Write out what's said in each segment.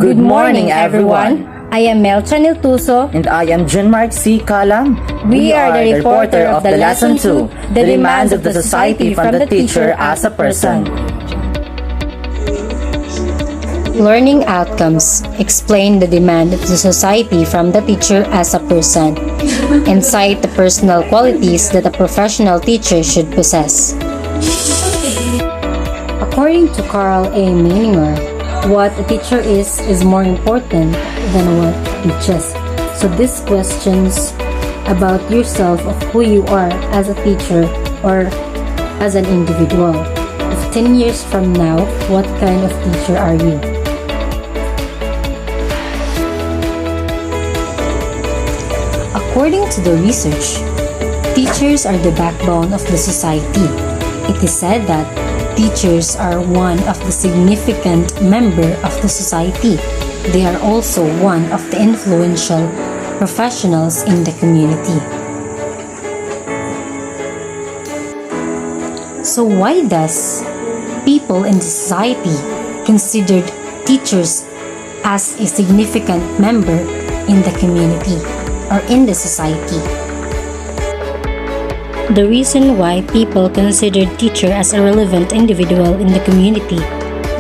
Good morning, everyone. I am Melchan Iltuso. And I am Junmark C. Kalam. We are the reporter of the Lesson 2, the demands of the society from the teacher as a person. Learning outcomes explain the demand of the society from the teacher as a person and cite the personal qualities that a professional teacher should possess. According to Carl A. Menninger, what a teacher is more important than what teaches. So these questions about yourself of who you are as a teacher or as an individual. If 10 years from now, what kind of teacher are you? According to the research, teachers are the backbone of the society. It is said that teachers are one of the significant member of the society. They are also one of the influential professionals in the community. So why does people in the society consider teachers as a significant member in the community or in the society? The reason why people consider teacher as a relevant individual in the community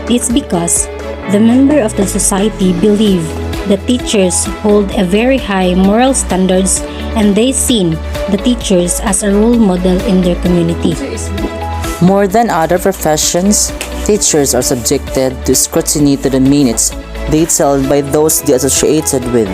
is because the member of the society believe that teachers hold a very high moral standards and they see the teachers as a role model in their community. More than other professions, teachers are subjected to scrutiny to the minutes detailed by those they associated with.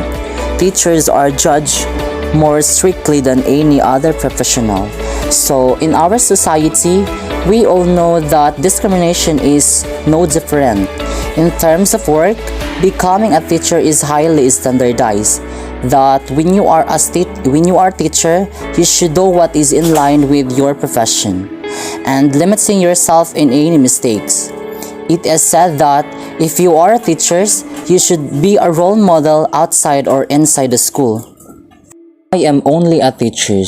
Teachers are judged more strictly than any other professional. So in our society, we all know that discrimination is no different. In terms of work, becoming a teacher is highly standardized. That when you are a teacher, you should do what is in line with your profession and limiting yourself in any mistakes. It is said that if you are a teacher, you should be a role model outside or inside the school. I am only a teacher.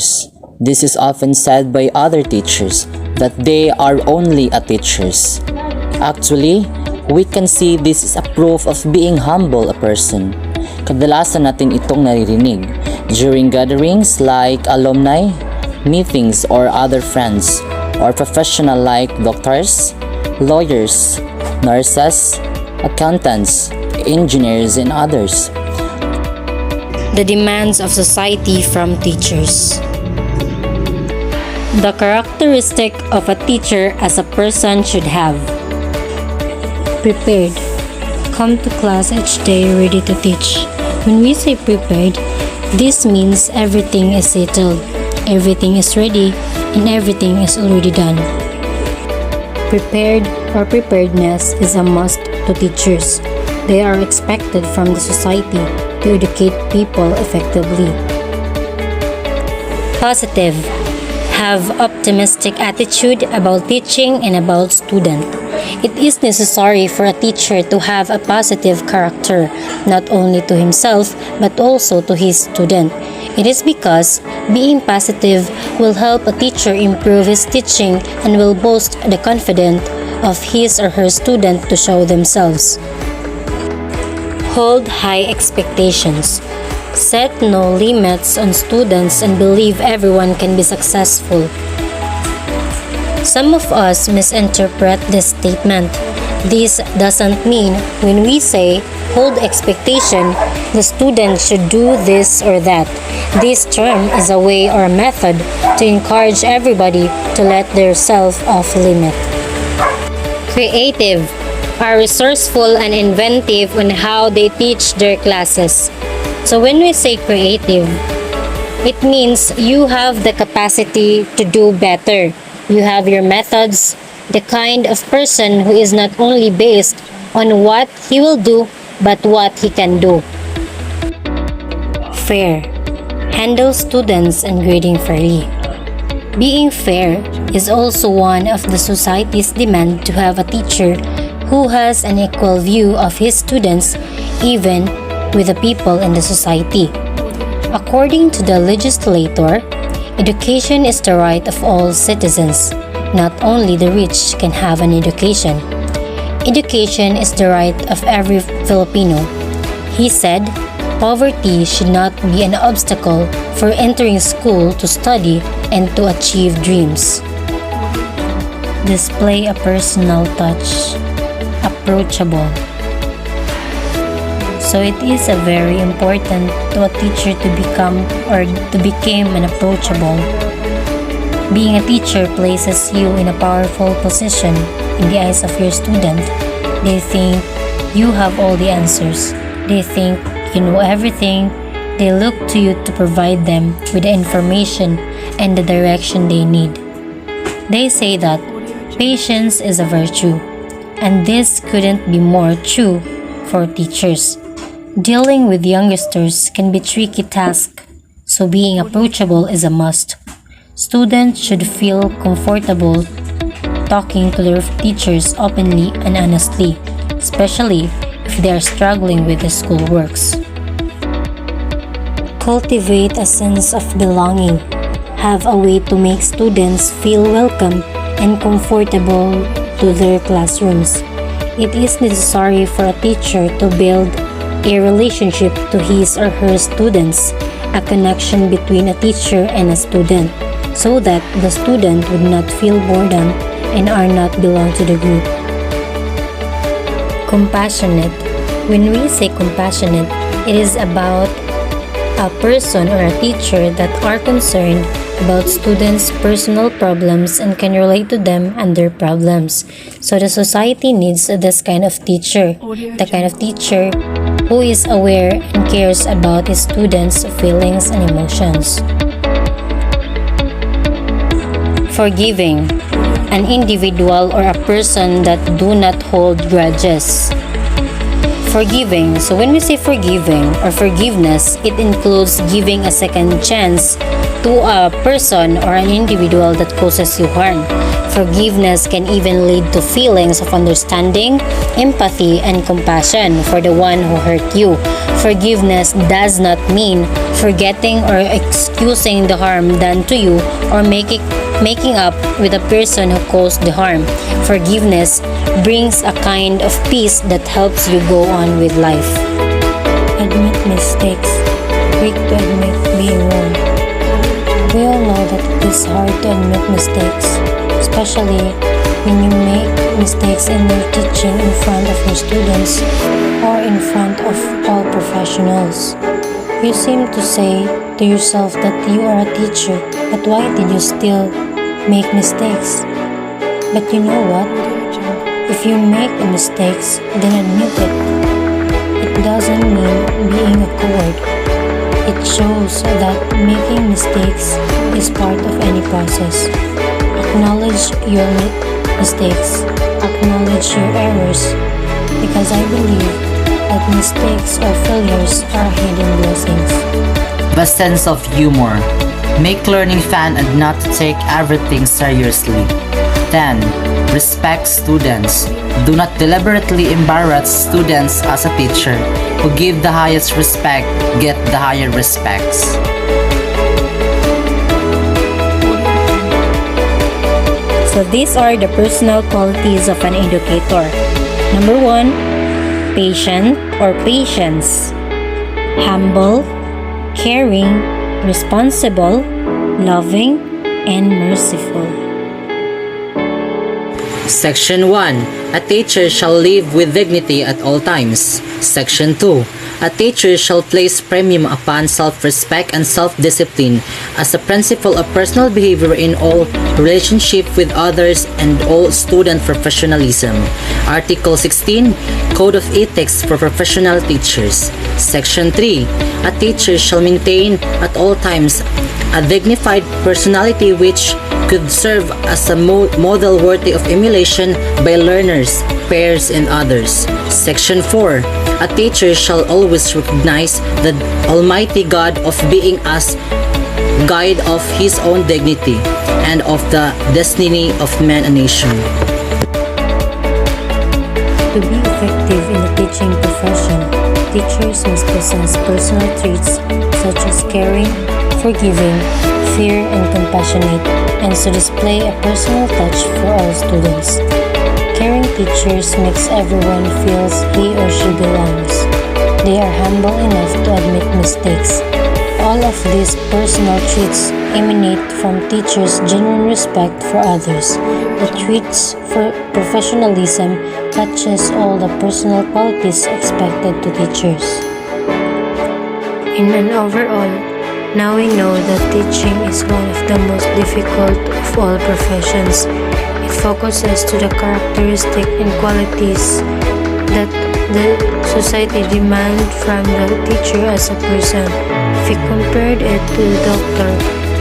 This is often said by other teachers that they are only a teachers. Actually, we can see this is a proof of being humble a person. Kadalasan natin itong naririnig during gatherings like alumni, meetings or other friends, or professional like doctors, lawyers, nurses, accountants, engineers, and others. The demands of society from teachers. The characteristic of a teacher as a person should have: prepared. Come to class each day ready to teach. When we say prepared, this means everything is settled, everything is ready, and everything is already done. Prepared or preparedness is a must to teachers. They are expected from the society to educate people effectively. Positive. Have optimistic attitude about teaching and about student. It is necessary for a teacher to have a positive character, not only to himself but also to his student. It is because being positive will help a teacher improve his teaching and will boost the confidence of his or her student to show themselves. Hold high expectations. Set no limits on students and believe everyone can be successful. Some of us misinterpret this statement. This doesn't mean when we say hold expectation, the student should do this or that. This term is a way or a method to encourage everybody to let their self off limit. Creative. Are resourceful and inventive on how they teach their classes. So when we say creative, it means you have the capacity to do better. You have your methods, the kind of person who is not only based on what he will do, but what he can do. Fair. Handle students and grading fairly. Being fair is also one of the society's demand to have a teacher who has an equal view of his students, even with the people in the society. According to the legislator, education is the right of all citizens. Not only the rich can have an education. Education is the right of every Filipino. He said, poverty should not be an obstacle for entering school to study and to achieve dreams. Display a personal touch. Approachable. So it is a very important to a teacher to become or to become an approachable. Being a teacher places you in a powerful position in the eyes of your student. They think you have all the answers. They think you know everything. They look to you to provide them with the information and the direction they need. They say that patience is a virtue, and this couldn't be more true for teachers. Dealing with youngsters can be a tricky task, so being approachable is a must. Students should feel comfortable talking to their teachers openly and honestly, especially if they are struggling with the school works. Cultivate a sense of belonging. Have a way to make students feel welcome and comfortable to their classrooms. It is necessary for a teacher to build a relationship to his or her students, a connection between a teacher and a student, so that the student would not feel boredom and are not belong to the group. Compassionate. When we say compassionate, it is about a person or a teacher that are concerned about students' personal problems and can relate to them and their problems. So the society needs this kind of teacher, the kind of teacher who is aware and cares about his students' feelings and emotions. Forgiving. An individual or a person that do not hold grudges. Forgiving. So when we say forgiving or forgiveness, it includes giving a second chance to a person or an individual that causes you harm. Forgiveness can even lead to feelings of understanding, empathy, and compassion for the one who hurt you. Forgiveness does not mean forgetting or excusing the harm done to you or making up with the person who caused the harm. Forgiveness brings a kind of peace that helps you go on with life. Admit mistakes. Quick to admit being wrong. We all know that it is hard to admit mistakes, especially when you make mistakes in your teaching in front of your students or in front of all professionals. You seem to say to yourself that you are a teacher, but why did you still make mistakes? But you know what? If you make mistakes, then admit it. It doesn't mean being a coward. It shows that making mistakes is part of any process. Acknowledge your mistakes. Acknowledge your errors. Because I believe that mistakes or failures are hidden blessings. A sense of humor. Make learning fun and not to take everything seriously. 10. Respect students. Do not deliberately embarrass students as a teacher. Who give the highest respect get the higher respects. So these are the personal qualities of an educator. Number 1, patient or patience. Humble, caring, responsible, loving, and merciful. Section 1. A teacher shall live with dignity at all times. Section 2. A teacher shall place premium upon self-respect and self-discipline as a principle of personal behavior in all relationship with others and all student professionalism. Article 16. Code of Ethics for Professional Teachers. Section 3. A teacher shall maintain at all times a dignified personality which could serve as a model worthy of emulation by learners, peers, and others. Section 4. A teacher shall always recognize the Almighty God of being as guide of his own dignity and of the destiny of man and nation. To be effective in the teaching profession, teachers must possess personal traits such as caring, forgiving, fair, and compassionate, and to display a personal touch for all students. Caring teachers makes everyone feels he or she belongs. They are humble enough to admit mistakes. All of these personal traits emanate from teachers' genuine respect for others. The traits for professionalism touches all the personal qualities expected to teachers. In an overall, now we know that teaching is one of the most difficult of all professions. It focuses to the characteristic and qualities that the society demand from the teacher as a person. If we compared it to the doctor,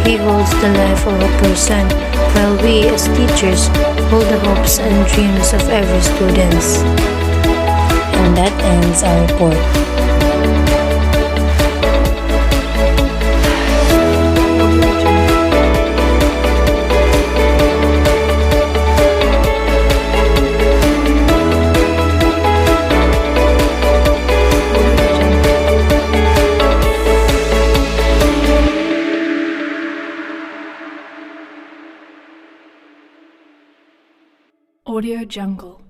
he holds the life of a person, while we as teachers hold the hopes and dreams of every student. And that ends our report. Audio Jungle.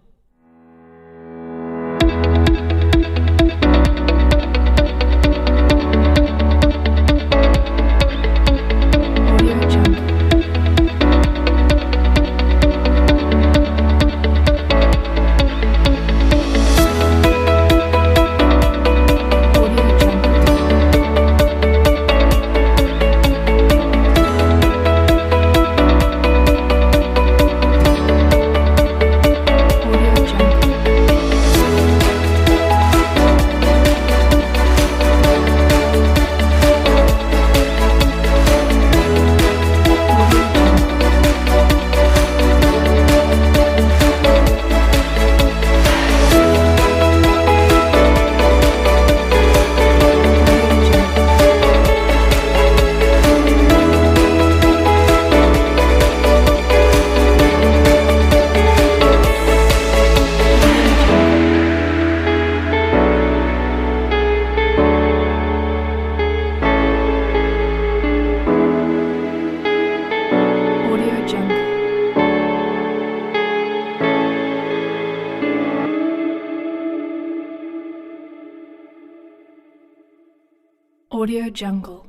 Audio Jungle.